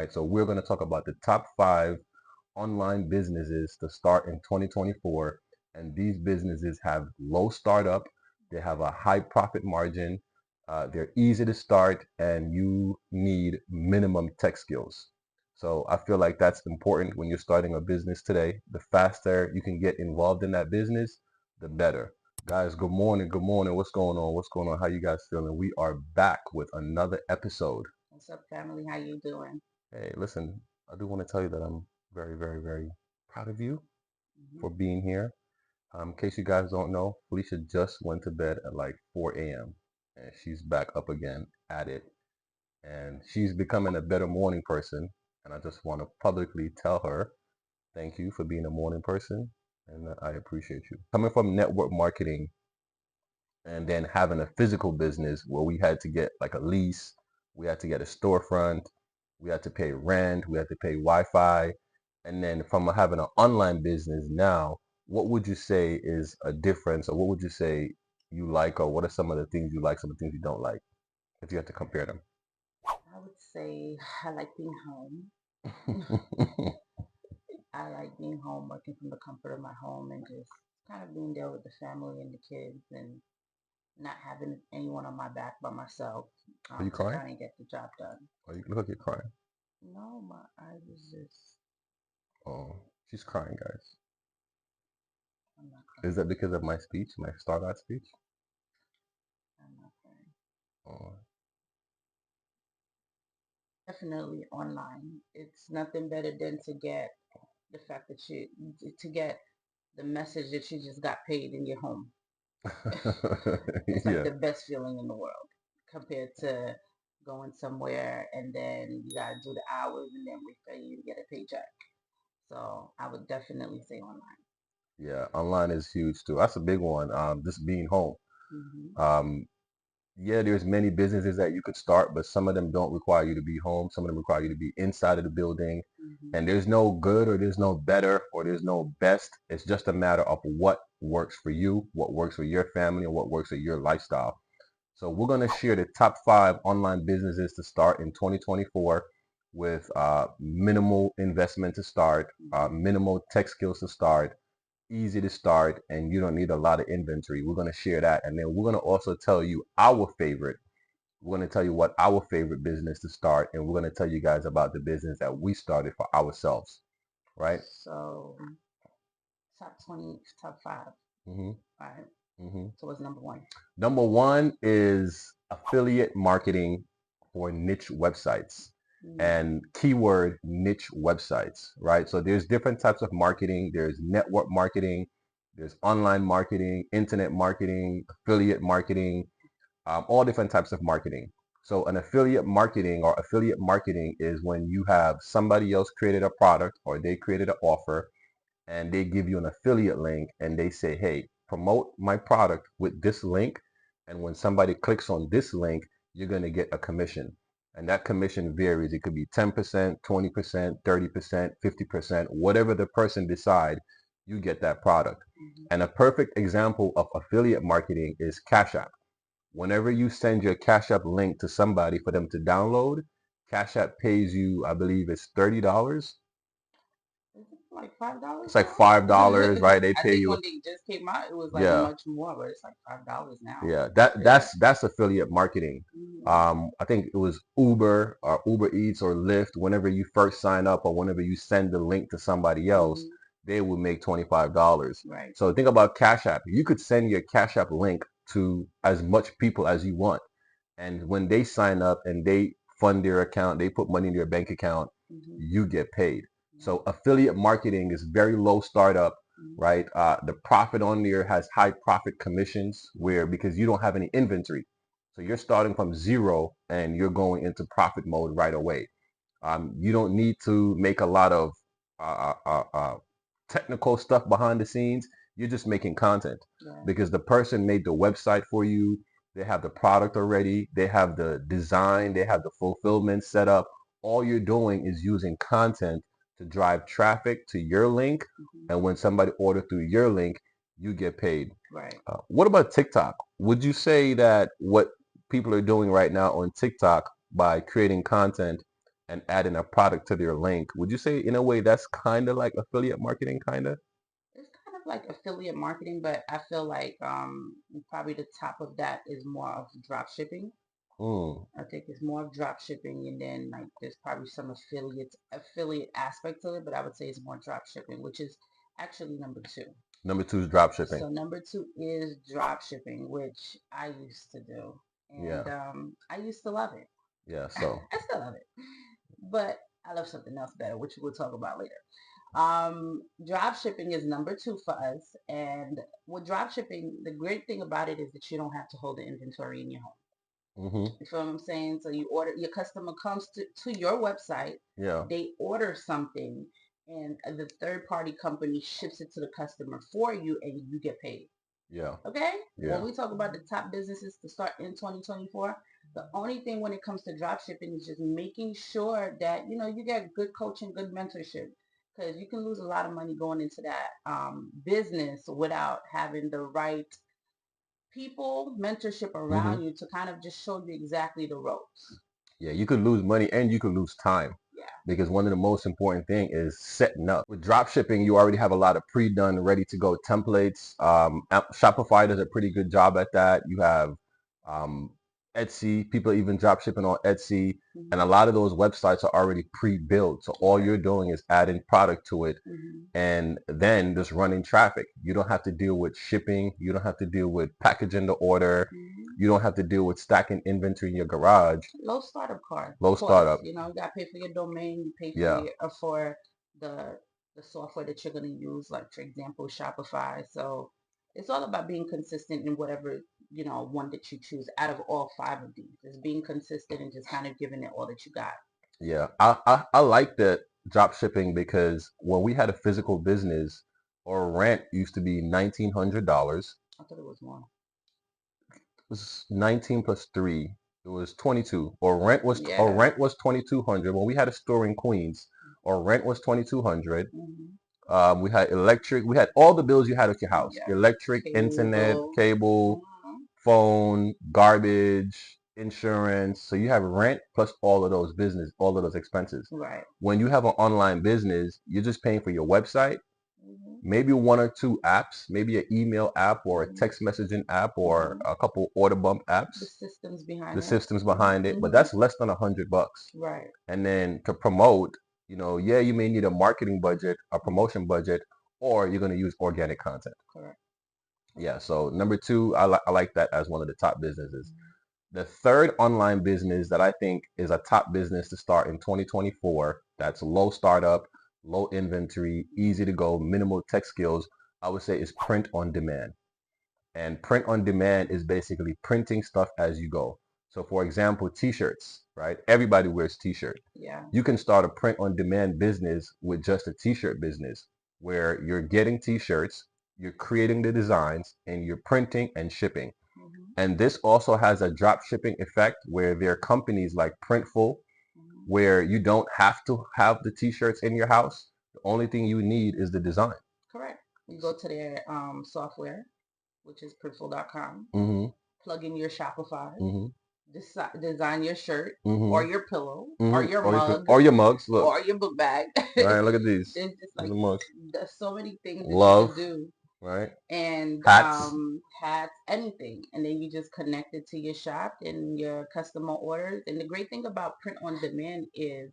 Right, so we're going to talk about the top 5 online businesses to start in 2024. And these businesses have low startup, they have a high profit margin, they're easy to start, and you need minimum tech skills. So I feel like that's important when you're starting a business today. The faster you can get involved in that business, the better. Guys, good morning. Good morning. What's going on? What's going on? How you guys feeling? We are back with another episode. What's up, family? How you doing? Hey, listen, I do want to tell you that I'm very, very, very proud of you Hmm. for being here. In case you guys don't know, Felicia just went to bed at like 4 a.m. and she's back up again at it. And she's becoming a better morning person. And I just want to publicly tell her thank you for being a morning person. And I appreciate you. Coming from network marketing and then having a physical business where we had to get like a lease, we had to get a storefront, we had to pay rent, we had to pay Wi-Fi, and then from having an online business now, what would you say is a difference, or what would you say you like, or what are some of the things you like, some of the things you don't like, if you have to compare them? I would say I like being home. I like being home, working from the comfort of my home, and just kind of being there with the family and the kids, and not having anyone on my back but myself Are you to crying? kind of get the job done. Or you look like you're crying? No, my eyes is just, Oh, she's crying, guys. I'm not Is crying. that because of my speech, my start out speech? I'm not crying. Oh, Definitely online. It's nothing better than to get the fact that to get the message that you just got paid in your home. It's like yeah. the best feeling in the world compared to going somewhere and then you gotta do the hours and then wait for you to get a paycheck. So I would definitely say online. Yeah, online is huge too. That's a big one. Just being home. Hmm. Um, yeah, there's many businesses that you could start, but some of them don't require you to be home. Some of them require you to be inside of the building. Hmm. And there's no good or there's no better or there's no best. It's just a matter of what works for you, what works for your family, and what works for your lifestyle. So we're going to share the top 5 online businesses to start in 2024 with minimal investment to start, Hmm. minimal tech skills to start, easy to start, and you don't need a lot of inventory. We're going to share that. And then we're going to also tell you our favorite. We're going to tell you what our favorite business to start. And we're going to tell you guys about the business that we started for ourselves. Right? So top 20, top five. hmm All right. hmm So what's number one? Number one is affiliate marketing for niche websites Mm. and keyword niche websites, right? So there's different types of marketing. There's network marketing, there's online marketing, internet marketing, affiliate marketing, all different types of marketing. So an affiliate marketing is when you have somebody else created a product or they created an offer and they give you an affiliate link and they say, hey, promote my product with this link. And when somebody clicks on this link, you're going to get a commission. And that commission varies. It could be 10%, 20%, 30%, 50%, whatever the person decide, you get that product. Hmm. And a perfect example of affiliate marketing is Cash App. Whenever you send your Cash App link to somebody for them to download, Cash App pays you, I believe it's $30. Is it like $5 It's like now? $5, right? They I pay think you. when they just came out, it was like Yeah, much more, but it's like $5 now. yeah. That's That crazy. that's that's affiliate marketing. Hmm. I think it was Uber or Uber Eats or Lyft. Whenever you first sign up or whenever you send the link to somebody else, Hmm. they will make $25. Right. So think about Cash App. You could send your Cash App link to as much people as you want, and when they sign up and they fund their account, they put money in their bank account, Hmm. you get paid. So Right. affiliate marketing is very low startup, Hmm. right? The profit on there has high profit commissions where because you don't have any inventory. So you're starting from zero and you're going into profit mode right away. You don't need to make a lot of technical stuff behind the scenes. You're just making content Right. because the person made the website for you. They have the product already. They have the design. They have the fulfillment set up. All you're doing is using content to drive traffic to your link. Hmm. And when somebody orders through your link, you get paid. Right. What about TikTok? Would you say that what people are doing right now on TikTok by creating content and adding a product to their link. Would you say in a way that's kind of like affiliate marketing, kind of? It's kind of like affiliate marketing, but I feel like probably the top of that is more of drop shipping. Mm, I think it's more of drop shipping, and then like there's probably some affiliate aspect to it, but I would say it's more drop shipping, which is actually number two. number two is drop shipping. So number two is drop shipping, which I used to do, and Yeah, I used to love it. yeah. So I still love it, but I love something else better, which we'll talk about later. Drop shipping is number two for us, and with drop shipping, the great thing about it is that you don't have to hold the inventory in your home. hmm, You feel what I'm saying? So you order, your customer comes to your website, yeah, they order something, and the third party company ships it to the customer for you, and you get paid. yeah, Okay? When yeah, we talk about the top businesses to start in 2024, the only thing when it comes to drop shipping is just making sure that you get good coaching, good mentorship, because you can lose a lot of money going into that business without having the right people, mentorship hmm, around you to kind of just show you exactly the ropes. yeah. You could lose money and you could lose time Yeah. because one of the most important thing is setting up. With drop shipping, you already have a lot of pre-done, ready to go templates. Shopify does a pretty good job at that. You have um, Etsy, people even drop shipping on Etsy, and a Hmm. lot of those websites are already pre-built. So all Right. you're doing is adding product to it Hmm. and then just running traffic. You don't have to deal with shipping. You don't have to deal with packaging the order. Hmm. You don't have to deal with stacking inventory in your garage. Low startup Low cost. startup. You got to pay for your domain. You pay Yeah. for the software that you're going to use, like for example, Shopify. So it's all about being consistent in whatever one that you choose out of all five of these. Is being consistent and just kind of giving it all that you got. Yeah. I like that drop shipping because when we had a physical business, our rent used to be $1,900. I thought it was more. It was 19 plus three. It was 22. Or Yeah. rent was 2,200. When we had a store in Queens, our rent was 2,200. Hmm. We had electric. We had all the bills you had at your house: Yeah. electric, internet, Cable. cable, Hmm. phone, garbage, insurance. So you have rent plus all of those expenses. Right. When you have an online business, you're just paying for your website, Hmm. maybe one or two apps, maybe an email app or a Hmm. text messaging app or Hmm. a couple order bump The apps, systems the behind it. systems behind it, but Hmm. that's less than $100. Right. And then to promote, yeah, you may need a marketing budget, a Hmm. promotion budget, or you're going to use organic content. Correct. Yeah. So number two, I like that as one of the top businesses. Mhm. The third online business that I think is a top business to start in 2024, that's low startup, low inventory, easy to go, minimal tech skills, I would say is print on demand. And print on demand is basically printing stuff as you go. So for example, t-shirts, right? Everybody wears t-shirt. Yeah. You can start a print on demand business with just a t-shirt business where you're getting t-shirts, you're creating the designs, and you're printing and shipping. Hmm. And this also has a drop shipping effect where there are companies like Printful Hmm. where you don't have to have the t-shirts in your house. The only thing you need is the design. Correct. You go to their software, which is printful.com, Mm-hmm. plug in your Shopify, Mm-hmm. design your shirt or Mm-hmm. your pillow or Mm-hmm. your mug Or your mugs. Look, or your book bag. right? Look at these. There's just These like are mugs. there's so many things that you Love, can do, right? and Hats. hats, anything, and then you just connect it to your shop and your customer orders. And the great thing about print on demand is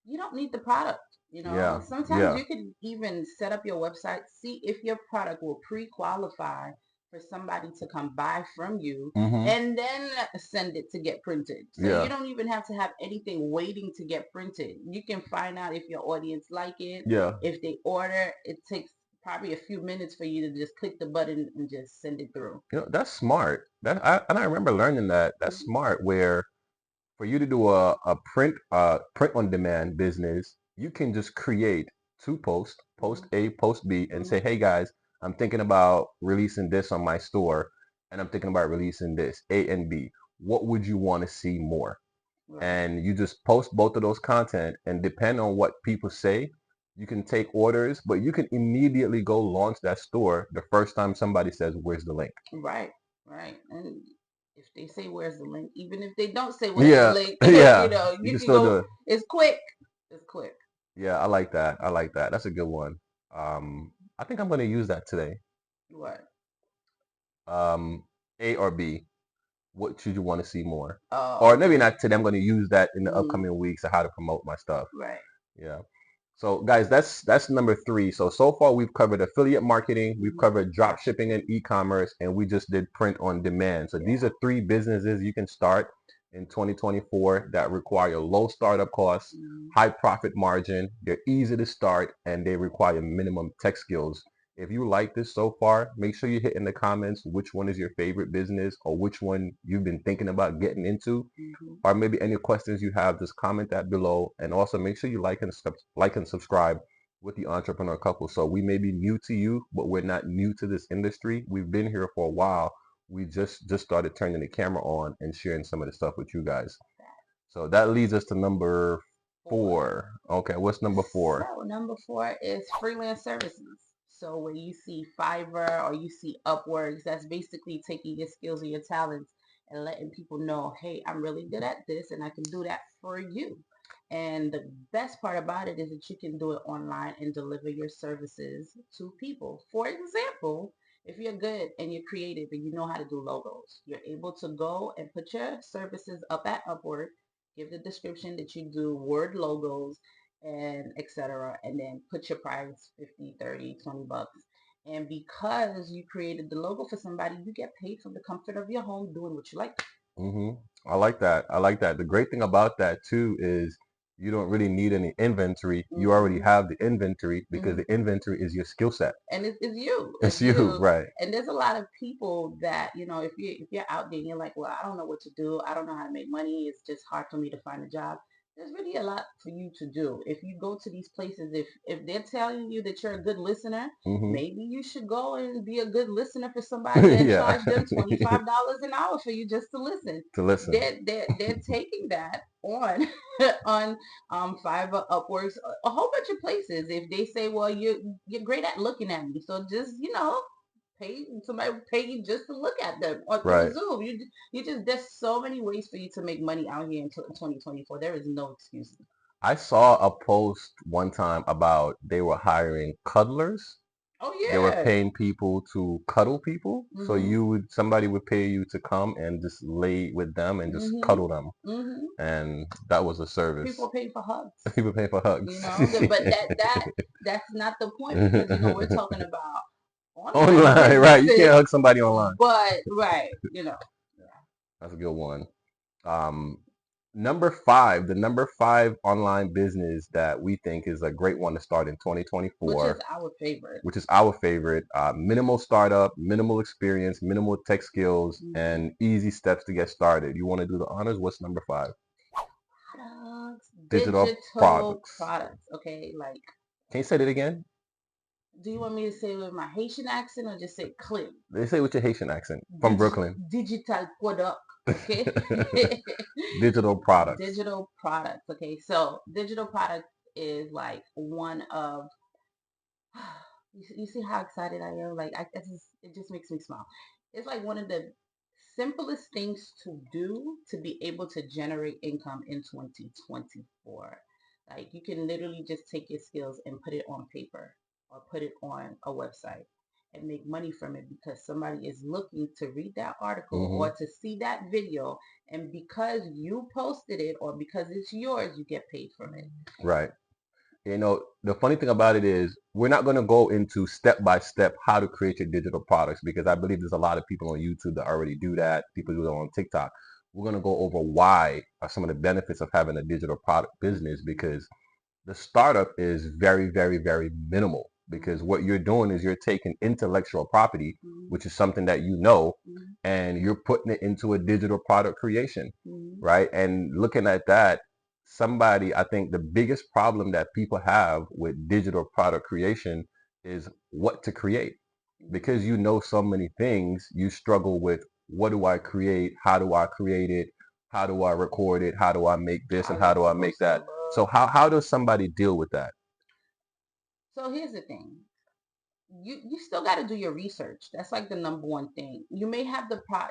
you don't need the product. Yeah. Sometimes Yeah. you can even set up your website, see if your product will pre-qualify for somebody to come buy from you, Mm-hmm. and then send it to get printed. So you Yeah. don't even have to have anything waiting to get printed. You can find out if your audience like it. Yeah. If they order, it takes probably a few minutes for you to just click the button and just send it through. That's smart. And I remember learning that. That's Mhm. smart where for you to do a print on demand business, you can just create two posts, post Mhm. A, post B, and say, Mhm. hey guys, I'm thinking about releasing this on my store, and I'm thinking about releasing this, A and B. What would you want to see more? Right. And you just post both of those content, and depend on what people say, you can take orders, but you can immediately go launch that store the first time somebody says, where's the link? Right. Right. And If they say where's the link, even if they don't say where's the Yeah, link, yeah, you you can can still go. do it. It's quick. It's quick. Yeah, I like that. I like that. That's a good one. I think I'm gonna use that today. What? Um, A or B? What should you want to see more? Oh, Or maybe okay. not today. I'm gonna use that in the Mm, upcoming weeks of how to promote my stuff. right. Yeah. So guys, that's number three. So far we've covered affiliate marketing, we've Mm, covered drop shipping and e-commerce, and we just did print on demand. So these yeah. are three businesses you can start in 2024 that require low startup costs, Mm, high profit margin. They're easy to start and they require minimum tech skills. If you like this so far, make sure you hit in the comments which one is your favorite business or which one you've been thinking about getting into, mhm. or maybe any questions you have, just comment that below. And also make sure you like and subscribe with the Entrepreneur Couple. So we may be new to you, but we're not new to this industry. We've been here for a while. We just started turning the camera on and sharing some of the stuff with you guys. So that leads us to number Four. four. Okay, what's number four? So number four is freelance services. So when you see Fiverr or you see Upworks, that's basically taking your skills and your talents and letting people know, hey, I'm really good at this and I can do that for you. And the best part about it is that you can do it online and deliver your services to people. For example, if you're good and you're creative and you know how to do logos, you're able to go and put your services up at Upwork, give the description that you do word logos and etc. And then put your price 50, 30, $20. And because you created the logo for somebody, you get paid from the comfort of your home doing what you like. hmm I like that. I like that. The great thing about that too is you don't really need any inventory. You already Hmm. have the inventory because Hmm. the inventory is your skill set. And it's you. It's It's you, you. right? And there's a lot of people that, if you're out there and you're like, well, I don't know what to do. I don't know how to make money. It's just hard for me to find a job. There's really a lot for you to do. If you go to these places, if they're telling you that you're a good listener, hmm maybe you should go and be a good listener for somebody and Yeah. charge them $25 an hour for you just to listen. To listen. They're taking that on on Fiverr, Upworks, a whole bunch of places. If they say, well, you're great at looking at me, so just pay somebody pay you just to look at them or through Right. Zoom. You just there's so many ways for you to make money out here in 2024. There is no excuses. I saw a post one time about they were hiring cuddlers. Oh They were yeah. paying people to cuddle people. So Mhm. somebody would pay you to come and just lay with them and just Mhm. cuddle them. Mhm. And that was a service. People are paying for hugs. People pay for hugs. But that's not the point because we're talking about online Online, right? You can't businesses. hug somebody online. But right, yeah. That's a good one. Um, number five, the number five online business that we think is a great one to start in Which is 2024, our favorite. which is our favorite. Minimal startup, minimal experience, minimal tech skills, Mhm. and easy steps to get started. You want to do the honors? What's number five? Products, Digital digital products. products. Okay, like, Can you say that again? do you want me to say it with my Haitian accent or just say clear? They say with your Haitian accent from Brooklyn. Digital product. Okay. Digital products. Digital products. Okay, so digital products is like one of you see how excited I am? Like it just makes me smile. It's like one of the simplest things to do to be able to generate income in 2024. Like you can literally just take your skills and put it on paper or put it on a website and make money from it because somebody is looking to read that article hmm or to see that video, and because you posted it or because it's yours, you get paid from it. Right. The funny thing about it is we're not going to go into step by step how to create your digital products because I believe there's a lot of people on YouTube that already do that. People do that on TikTok. We're going to go over why are some of the benefits of having a digital product business because the startup is very, very, very minimal because what you're doing is you're taking intellectual property, Mhm, which is something that you know, mhm, and you're putting it into a digital product creation, mhm, right? And looking at that, I think the biggest problem that people have with digital product creation is what to create. mhm. Because you know so many things, you struggle with what do I create? How do I create it? How do I record it? How do I make this How and is how it do I make supposed to that? look? So how does somebody deal with that? So here's the thing. you still got to do your research. That's like the number one thing. You may have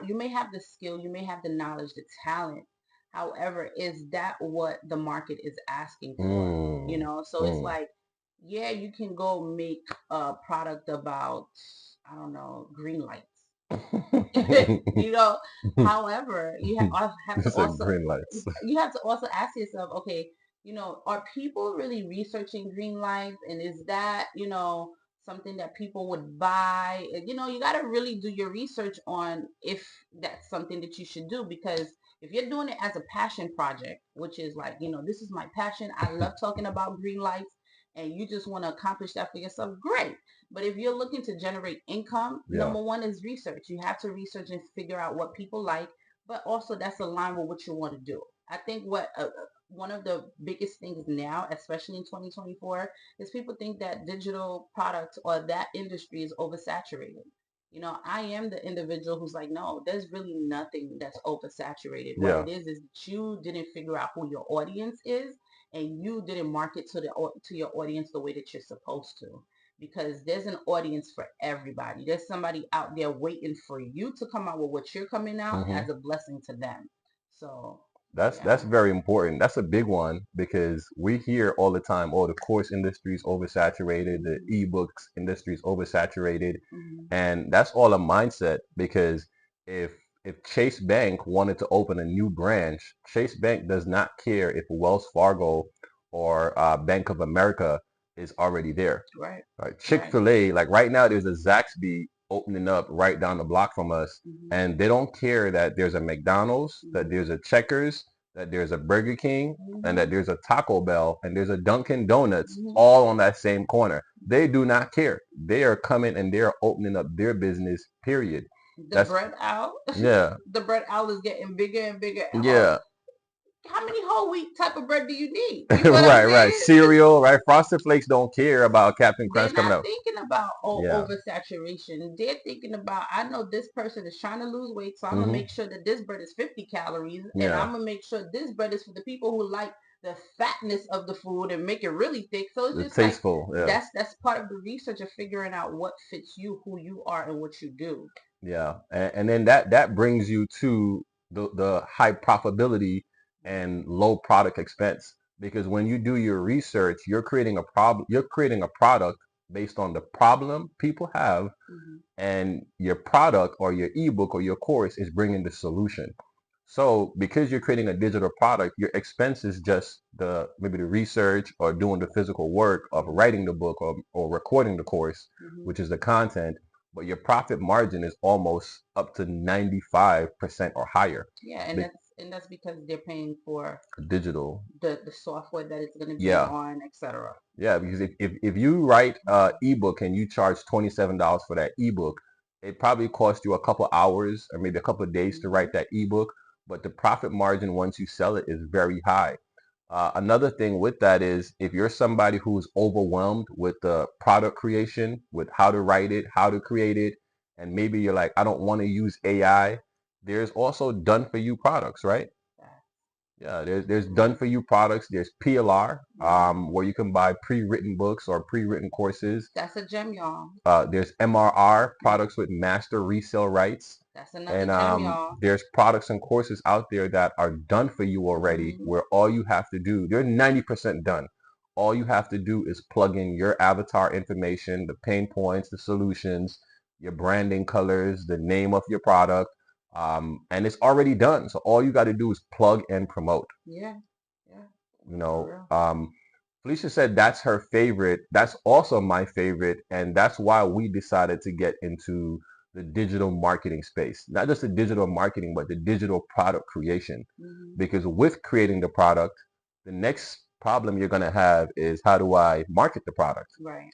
you may have the skill, you may have the knowledge, the talent. However, is that what the market is asking for? You Mm, know, so it's mm. like, yeah, you can go make a product about, I don't know, green lights. You know, however, have to It's a also, green lights. you have to also ask yourself, okay, you know, are people really researching green lights, and is that, you know, something that people would buy? You know, you got to really do your research on if that's something that you should do, because if you're doing it as a passion project, which is like, you know, this is my passion, I love talking about green lights, and you just want to accomplish that for yourself, great. But if you're looking to generate income, Yeah. number one is research. You have to research and figure out what people like, but also that's aligned with what you want to do. I think what one of the biggest things now, especially in 2024, is people think that digital products or that industry is oversaturated. You know, I am the individual who's like, no, there's really nothing that's oversaturated. What Yeah. it is that you didn't figure out who your audience is, and you didn't market to your audience the way that you're supposed to, because there's an audience for everybody. There's somebody out there waiting for you to come out with what you're coming out Hmm. as a blessing to them. So, That's yeah. very important. That's a big one because we hear all the time, oh, the course industry is oversaturated, the Hmm. ebooks industry is oversaturated, Hmm. and that's all a mindset because if if Chase Bank wanted to open a new branch, Chase Bank does not care if Wells Fargo or Bank of America is already there. Right. Right. Right. Chick-fil-A, like right now, there's a Zaxby opening up right down the block from us, Hmm. and they don't care that there's a McDonald's, that Hmm. there's a Checkers, that there's a Burger King, and that Hmm. there's a Taco Bell, and there's a Dunkin' Donuts, Hmm. all on that same corner. They do not care. They are coming and they are opening up their business, period. The That's, bread owl, yeah, the bread owl is getting bigger and bigger. yeah. How many whole wheat type of bread do you need? You know what I'm Right, right. saying? Cereal, right? Frosted Flakes don't care about Captain They're Crunch coming not up. thinking about Yeah. oversaturation. They're thinking about, I know this person is trying to lose weight, so I'm gonna Hmm. make sure that this bread is 50 calories, and Yeah. I'm gonna make sure this bread is for the people who like the fatness of the food and make it really thick. So it's It's just like, tasteful. Yeah. that's part of the research of figuring out what fits you, who you are, and what you do. Yeah, and then that brings you to the high profitability and low product expense because when you do your research, you're creating a problem, you're creating a product based on the problem people have, Hmm. and your product or your ebook or your course is bringing the solution. So because you're creating a digital product, your expense is just the maybe the research or doing the physical work of Hmm. writing the book or recording the course, Hmm. which is the content, but your profit margin is almost up to 95% or higher. Yeah, Big and that's because they're paying for digital. the software that it's gonna be Yeah. on, etc. Yeah, because if you write a ebook and you charge $27 for that ebook, it probably costs you a couple hours or maybe a couple of days to Hmm. write that ebook, but the profit margin once you sell it is very high. Another thing with that is if you're somebody who's overwhelmed with the product creation, with how to write it, how to create it, and maybe you're like, I don't want to use AI, there's also done for you products, right? Yeah, there's done Right. for you products. There's PLR, Hmm. where you can buy pre-written books or pre-written courses. That's a gem, y'all. There's MRR products with master resale rights, That's another and gem, y'all. there's products and courses out there that are done for you already, Hmm. where all you have to do, they're 90% done. All you have to do is plug in your avatar information, the pain points, the solutions, your branding colors, the name of your product, and it's already done. So all you got to do is plug and promote. Yeah, yeah, You for know, real. Felicia said that's her favorite. That's also my favorite, and that's why we decided to get into the digital marketing space. Not just the digital marketing, but the digital product creation. Hmm. Because with creating the product, the next problem you're gonna have is how do I market the product, Right.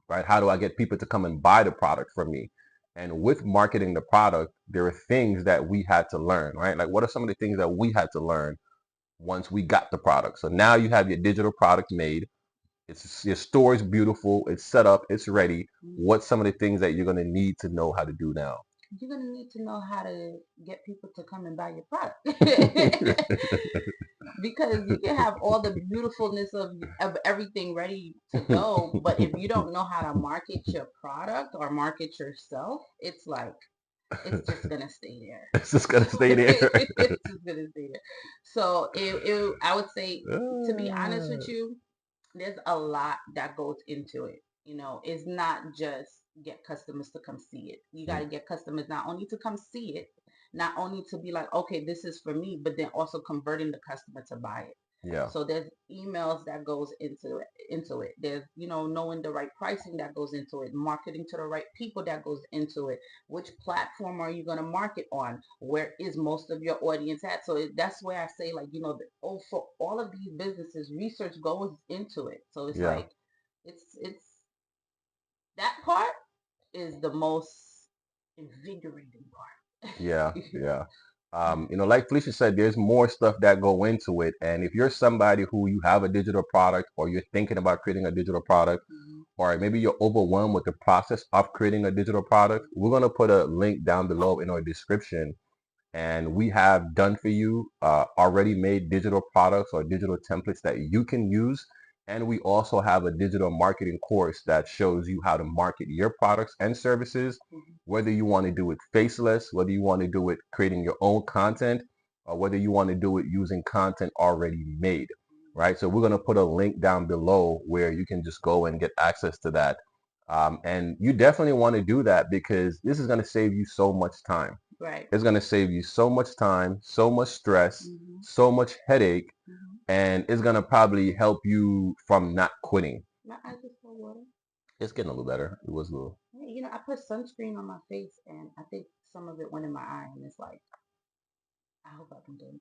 right? How do I get people to come and buy the product from me? And with marketing the product, there are things that we had to learn, right? Like what are some of the things that we had to learn once we got the product? So now you have your digital product made. It's your store is beautiful. It's set up. It's ready. Hmm. What's some of the things that you're going to need to know how to do now? you're gonna need to know how to get people to come and buy your product. Because you can have all the beautifulness of everything ready to go, but if you don't know how to market your product or market yourself, it's like it's just gonna stay there. It's just gonna stay there. It's just gonna stay there. So I would say, to be honest with you, there's a lot that goes into it. It's not just get customers to come see it. You got to get customers not only to come see it, not only to be like, okay, this is for me, but then also converting the customer to buy it. Yeah. So there's emails that goes into it. There's, knowing the right pricing that goes into it, marketing to the right people that goes into it. Which platform are you going to market on? Where is most of your audience at? So that's where I say, like, for all of these businesses, research goes into it. So it's Yeah. like, it's that part is the most invigorating part. Yeah. Yeah. Like Felicia said, there's more stuff that go into it. And if you're somebody who you have a digital product or you're thinking about creating a digital product, Mhm. or maybe you're overwhelmed with the process of creating a digital product, we're going to put a link down below in our description. And we have done for you already made digital products or digital templates that you can use. And we also have a digital marketing course that shows you how to market your products and services, Mhm. whether you want to do it faceless, whether you want to do it creating your own content, or whether you want to do it using content already made, right? So we're going to put a link down below where you can just go and get access to that. And you definitely want to do that because this is going to save you so much time. Right. It's going to save you so much time, so much stress, Mhm. so much headache, Mhm. and it's going to probably help you from not quitting. My eyes are so water. It's getting a little better. It was a little. Yeah, I put sunscreen on my face, and I think some of it went in my eye, and it's like, I hope I've been doing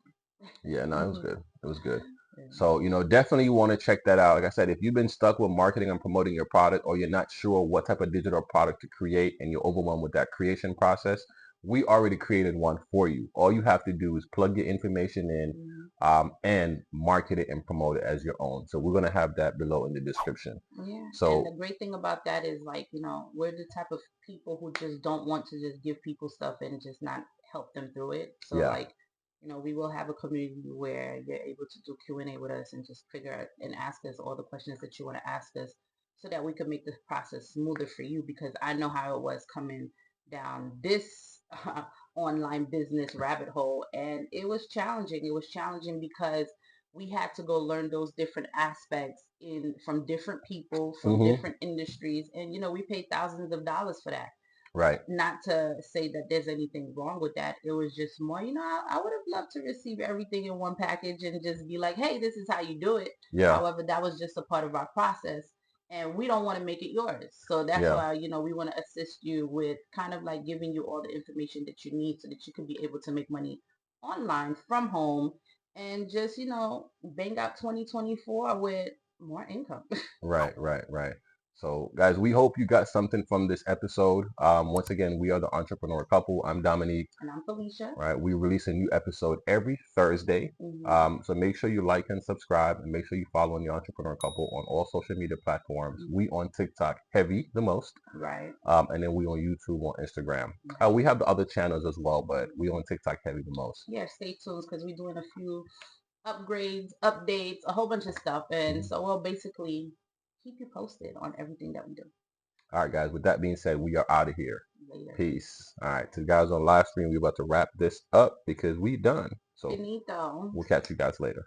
Yeah, no, it was that. good. It was good. Yeah. So, definitely you want to check that out. Like I said, if you've been stuck with marketing and promoting your product, or you're not sure what type of digital product to create and you're overwhelmed with that creation process, we already created one for you. All you have to do is plug your information in Mhm. and market it and promote it as your own. So we're going to have that below in the description. Yeah, and So, the great thing about that is, like, we're the type of people who just don't want to just give people stuff and just not help them through it. So, yeah, like, we will have a community where you're able to do Q&A with us and just figure out and ask us all the questions that you want to ask us, so that we can make this process smoother for you, because I know how it was coming down this online business rabbit hole, and it was challenging. It was challenging because we had to go learn those different aspects in from different people from hmm, different industries, and we paid thousands of dollars for that. right, Not to say that there's anything wrong with that. It was just more, I would have loved to receive everything in one package and just be like, hey, this is how you do it. yeah, However, that was just a part of our process, and we don't want to make it yours. So that's yeah, why, we want to assist you with kind of like giving you all the information that you need, so that you can be able to make money online from home, and just, bang out 2024 with more income. right, right, right. So, guys, we hope you got something from this episode. Once again, we are the Entrepreneur Couple. I'm Dominique. And I'm Felicia. Right, we release a new episode every Thursday. Hmm. So make sure you like and subscribe, and make sure you follow the Entrepreneur Couple on all social media platforms. We on TikTok heavy the most, Right. and then we on YouTube, on Instagram. Right. We have the other channels as well, but we on TikTok heavy the most. Yeah, stay tuned, because we're doing a few upgrades, updates, a whole bunch of stuff. And Mhm. so we'll basically keep you posted on everything that we do All right, guys. With that being said, we are out of here. later. Peace. All right, to the guys on live stream, we're about to wrap this up because we done. So Finito. we'll catch you guys later.